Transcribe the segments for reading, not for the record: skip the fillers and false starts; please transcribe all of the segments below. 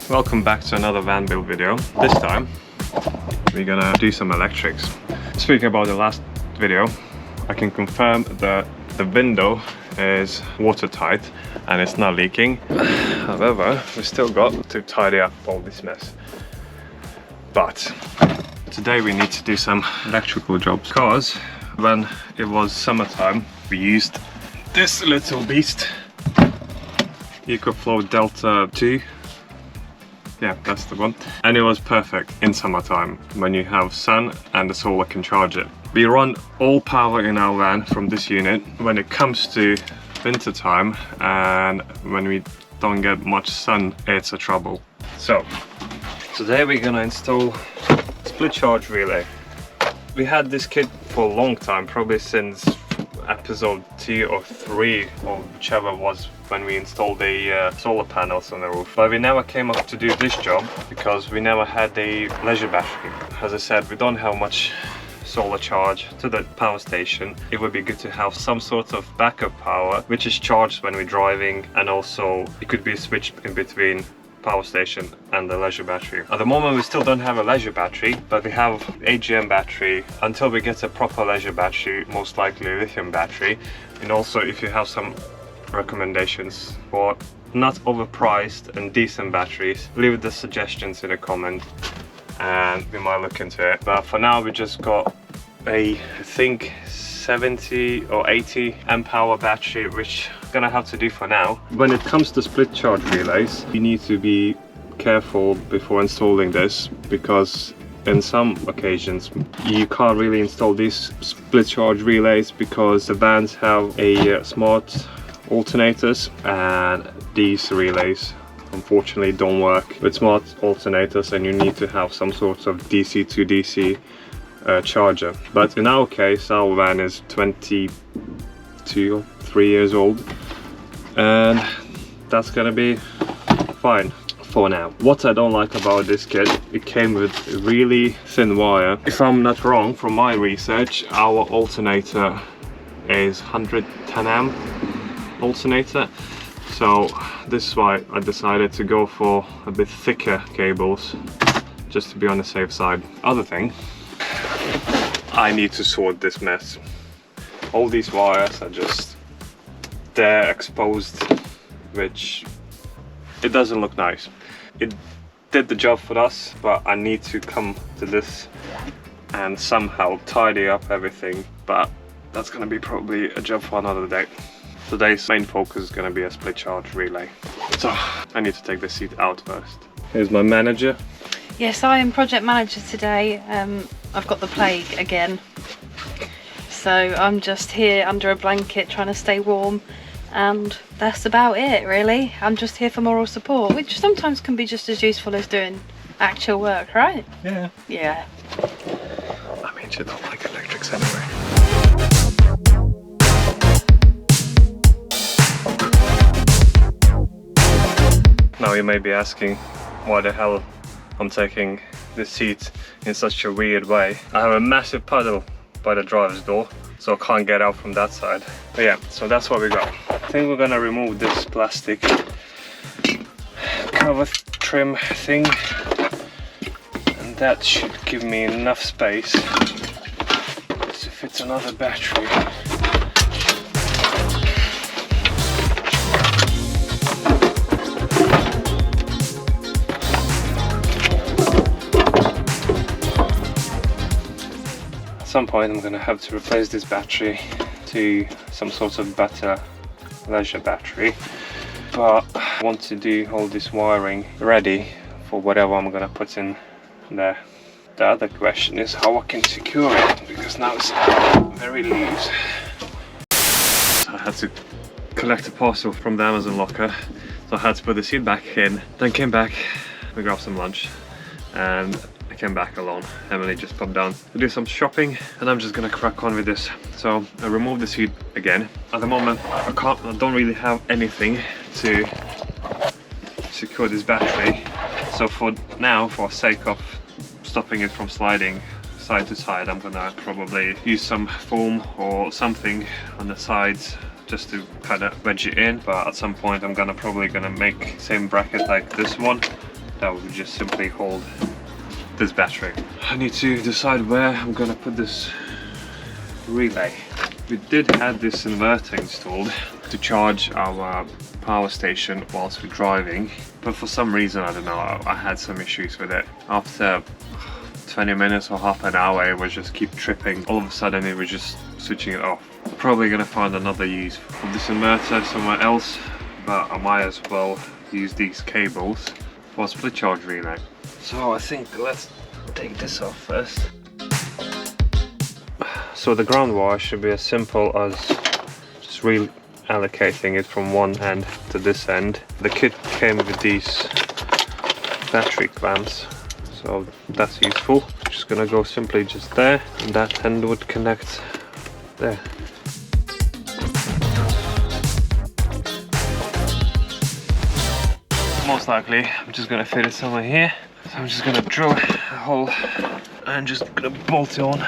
Welcome back to another van build video. This time we're gonna do some electrics. Speaking about the last video, I can confirm that the window is watertight and it's not leaking. However, we still got to tidy up all this mess. But today we need to do some electrical jobs because when it was summertime we used this little beast, EcoFlow Delta 2. Yeah, that's the one. And it was perfect in summertime when you have sun and the solar can charge it. We run all power in our van from this unit. When it comes to winter time and when we don't get much sun, it's a trouble. So today we're gonna install split charge relay. We had this kit for a long time, probably since episode 2 or 3 or whichever was when we installed the solar panels on the roof. But we never came up to do this job because we never had a leisure battery. As I said, we don't have much solar charge to the power station. It would be good to have some sort of backup power which is charged when we're driving, and also it could be switched in between power station and the leisure battery. At the moment we still don't have a leisure battery, but we have AGM battery. Until we get a proper leisure battery, most likely lithium battery. And also if you have some recommendations for not overpriced and decent batteries, leave the suggestions in a comment and we might look into it. But for now we just got a, I think 70 or 80 amp hour battery, which I'm gonna have to do for now. When it comes to split charge relays, you need to be careful before installing this, because in some occasions you can't really install these split charge relays because the vans have a smart alternators, and these relays unfortunately don't work with smart alternators, and you need to have some sort of DC to DC charger. But in our case, our van is 22 or 3 years old and that's gonna be fine for now. What I don't like about this kit, it came with really thin wire. If I'm not wrong, from my research, our alternator is 110 amp alternator, so this is why I decided to go for a bit thicker cables just to be on the safe side. Other thing, I need to sort this mess. All these wires are just there exposed, which it doesn't look nice. It did the job for us, but I need to come to this and somehow tidy up everything, but that's gonna be probably a job for another day. Today's main focus is gonna be a split charge relay. So I need to take the seat out first. Here's my manager. Yes, I am project manager today. I've got the plague again, so I'm just here under a blanket trying to stay warm, and that's about it really. I'm just here for moral support, which sometimes can be just as useful as doing actual work, right? Yeah. Yeah. I mean, you don't like electrics anyway. Now you may be asking why the hell I'm taking the seat in such a weird way. I have a massive puddle by the driver's door, so I can't get out from that side. But yeah, so that's what we got. I think we're gonna remove this plastic cover trim thing, and that should give me enough space to fit another battery. At some point I'm going to have to replace this battery to some sort of better leisure battery, but I want to do all this wiring ready for whatever I'm going to put in there. The other question is how I can secure it, because now it's very loose. So I had to collect a parcel from the Amazon locker, so I had to put the seat back in, then came back, we grabbed some lunch, and I came back alone. Emily just popped down to do some shopping, and I'm just gonna crack on with this. So I removed the seat again. At the moment I don't really have anything to secure this battery, so for now, for sake of stopping it from sliding side to side, I'm gonna probably use some foam or something on the sides just to kind of wedge it in. But at some point I'm probably gonna make same bracket like this one that would just simply hold this battery. I need to decide where I'm gonna put this relay. We did have this inverter installed to charge our power station whilst we're driving, but for some reason, I don't know, I had some issues with it. After 20 minutes or half an hour, it would just keep tripping. All of a sudden it was just switching it off. Probably gonna find another use for this inverter somewhere else, but I might as well use these cables for a split charge relay. So I think let's take this off first. So the ground wire should be as simple as just reallocating it from one end to this end. The kit came with these battery clamps, so that's useful. Just gonna go simply just there, and that end would connect there. Most likely I'm just gonna fit it somewhere here. So I'm just gonna drill a hole and just gonna bolt it on.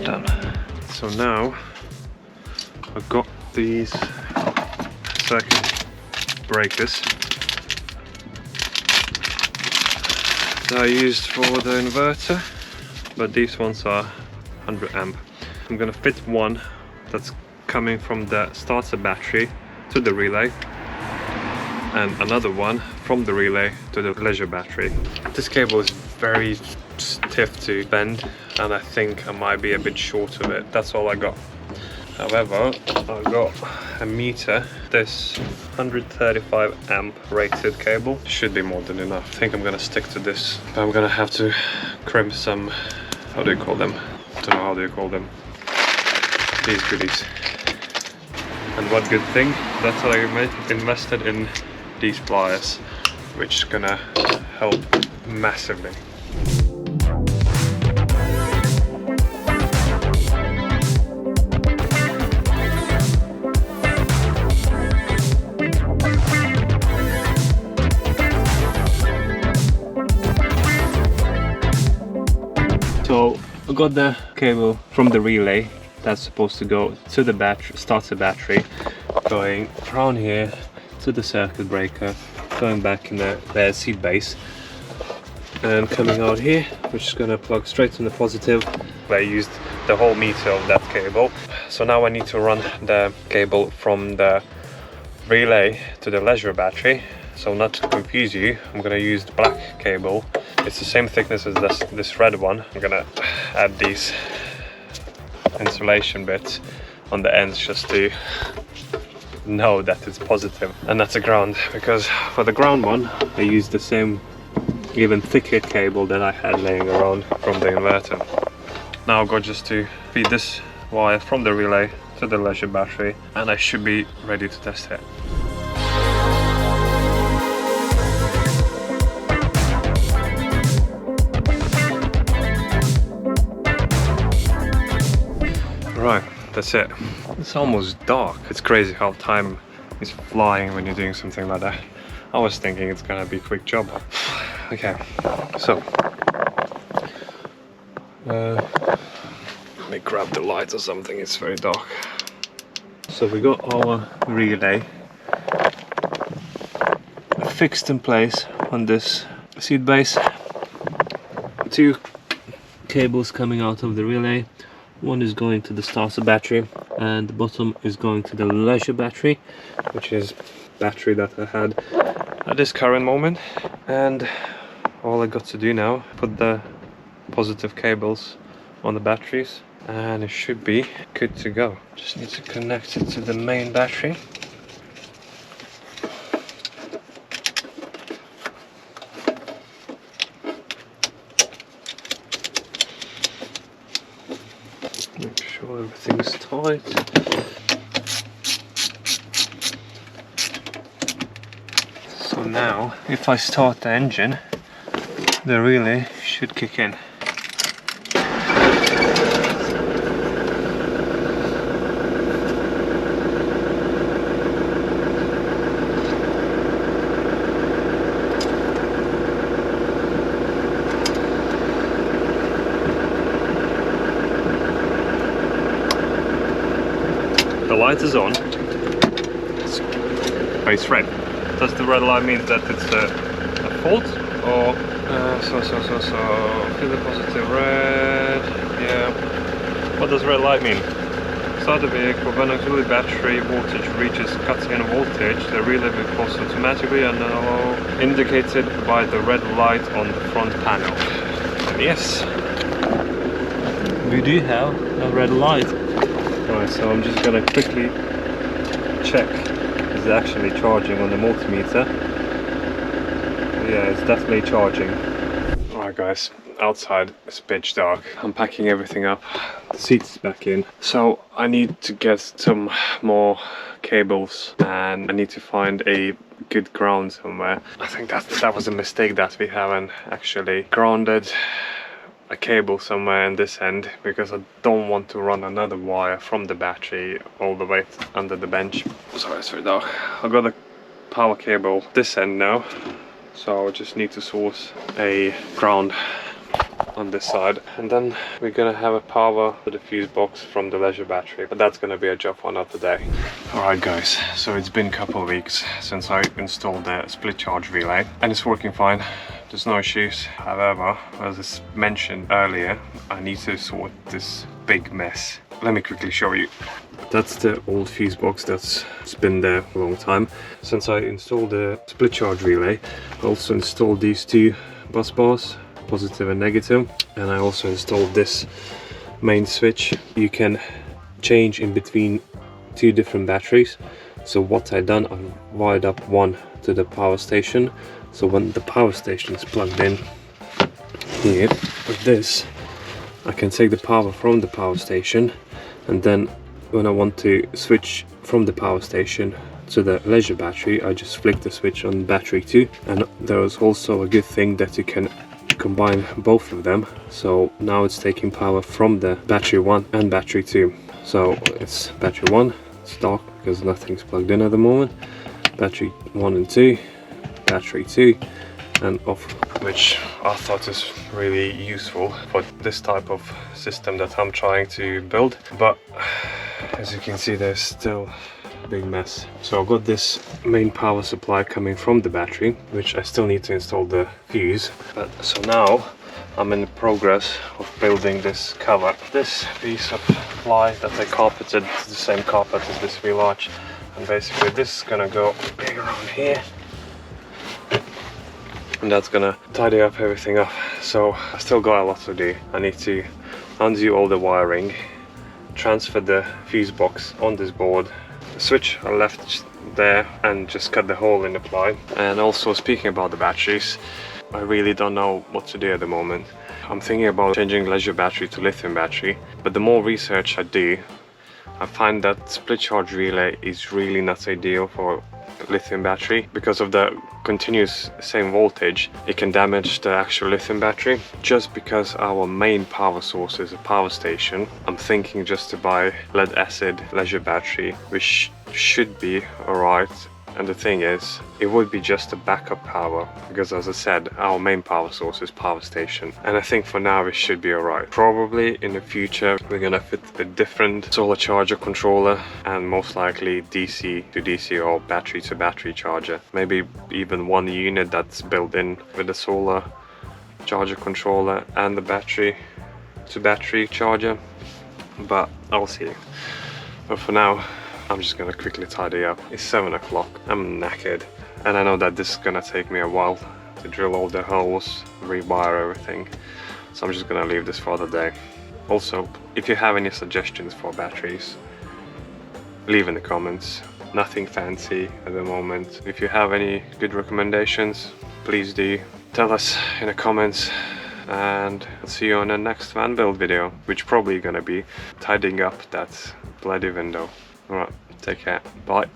Done. So now I've got these circuit breakers that I used for the inverter, but these ones are 100 amp. I'm gonna fit one that's coming from the starter battery to the relay, and another one from the relay to the leisure battery. This cable is very stiff to bend, and I think I might be a bit short of it. That's all I got. However, I got a meter. This 135 amp rated cable should be more than enough. I think I'm gonna stick to this. I'm gonna have to crimp some, how do you call them? I don't know how do you call them. These goodies. And one good thing, that's what I invested in these pliers, which is gonna help massively. So I got the cable from the relay that's supposed to go to the battery, starter battery, going around here to the circuit breaker, going back in the seat base, and coming out here, which is gonna plug straight in the positive. I used the whole meter of that cable. So now I need to run the cable from the relay to the leisure battery. So not to confuse you, I'm gonna use the black cable. It's the same thickness as this red one. I'm gonna add these insulation bits on the ends just to know that it's positive, and that's a ground, because for the ground one I used the same even thicker cable that I had laying around from the inverter. Now I've got just to feed this wire from the relay to the leisure battery, and I should be ready to test it. Right, that's it. It's almost dark. It's crazy how time is flying when you're doing something like that. I was thinking it's gonna be a quick job. Okay, so let me grab the light or something, it's very dark. So we got our relay fixed in place on this seat base. Two cables coming out of the relay. One is going to the starter battery, and the bottom is going to the leisure battery, which is battery that I had at this current moment. And all I got to do now, put the positive cables on the batteries, and it should be good to go. Just need to connect it to the main battery. Make sure everything's tight. So now, if I start the engine, the relay should kick in. The light is on. It's red. Does the red light mean that it's a fault? Or so feel the positive red. Yeah. What does red light mean? Start the vehicle. When auxiliary battery voltage reaches cut-in voltage, the relay will pulse automatically and indicated by the red light on the front panel. And yes, we do have a red light. Alright, so I'm just gonna quickly check it's actually charging on the multimeter. Yeah, it's definitely charging. Alright guys, outside it's pitch dark. I'm packing everything up, the seats back in. So I need to get some more cables and I need to find a good ground somewhere. I think that was a mistake that we haven't actually grounded a cable somewhere in this end, because I don't want to run another wire from the battery all the way under the bench. Sorry, it's very dark. I've got a power cable this end now, so I just need to source a ground on this side, and then we're gonna have a power to the fuse box from the leisure battery, but that's gonna be a job for another day. Alright guys, so it's been a couple of weeks since I installed the split charge relay and it's working fine. There's no issues. However, as I mentioned earlier, I need to sort this big mess. Let me quickly show you. That's the old fuse box that's been there for a long time. Since I installed the split charge relay, I also installed these two bus bars, positive and negative, and I also installed this main switch. You can change in between two different batteries. So what I done, I wired up one to the power station, so when the power station is plugged in here with this, I can take the power from the power station, and then when I want to switch from the power station to the leisure battery, I just flick the switch on battery 2. And there is also a good thing that you can combine both of them, so now it's taking power from the battery 1 and battery 2. So it's battery 1, it's dark because nothing's plugged in at the moment, battery 1 and 2, battery 2 and off, which I thought is really useful for this type of system that I'm trying to build. But as you can see, there's still a big mess. So I've got this main power supply coming from the battery, which I still need to install the fuse. But so now I'm in the progress of building this cover. This piece of ply that I carpeted is the same carpet as this wheel arch, and basically this is gonna go big around here, and that's gonna tidy up everything up. So I still got a lot to do. I need to undo all the wiring, transfer the fuse box on this board, the switch I left there, and just cut the hole in the ply. And also, speaking about the batteries, I really don't know what to do at the moment. I'm thinking about changing leisure battery to lithium battery, but the more research I do, I find that split charge relay is really not ideal for lithium battery. Because of the continuous same voltage, it can damage the actual lithium battery. Just because our main power source is a power station, I'm thinking just to buy lead acid leisure battery, which should be alright. And the thing is, it would be just a backup power, because as I said, our main power source is power station. And I think for now it should be alright. Probably in the future we're gonna fit a different solar charger controller, and most likely DC to DC or battery to battery charger. Maybe even one unit that's built in with the solar charger controller and the battery to battery charger. But I'll see. But for now, I'm just gonna quickly tidy up. It's 7 o'clock, I'm knackered, and I know that this is gonna take me a while to drill all the holes, rewire everything, so I'm just gonna leave this for the day. Also, if you have any suggestions for batteries, leave in the comments. Nothing fancy at the moment. If you have any good recommendations, please do tell us in the comments, and I'll see you on the next van build video, which probably gonna be tidying up that bloody window. Alright, take care, bye.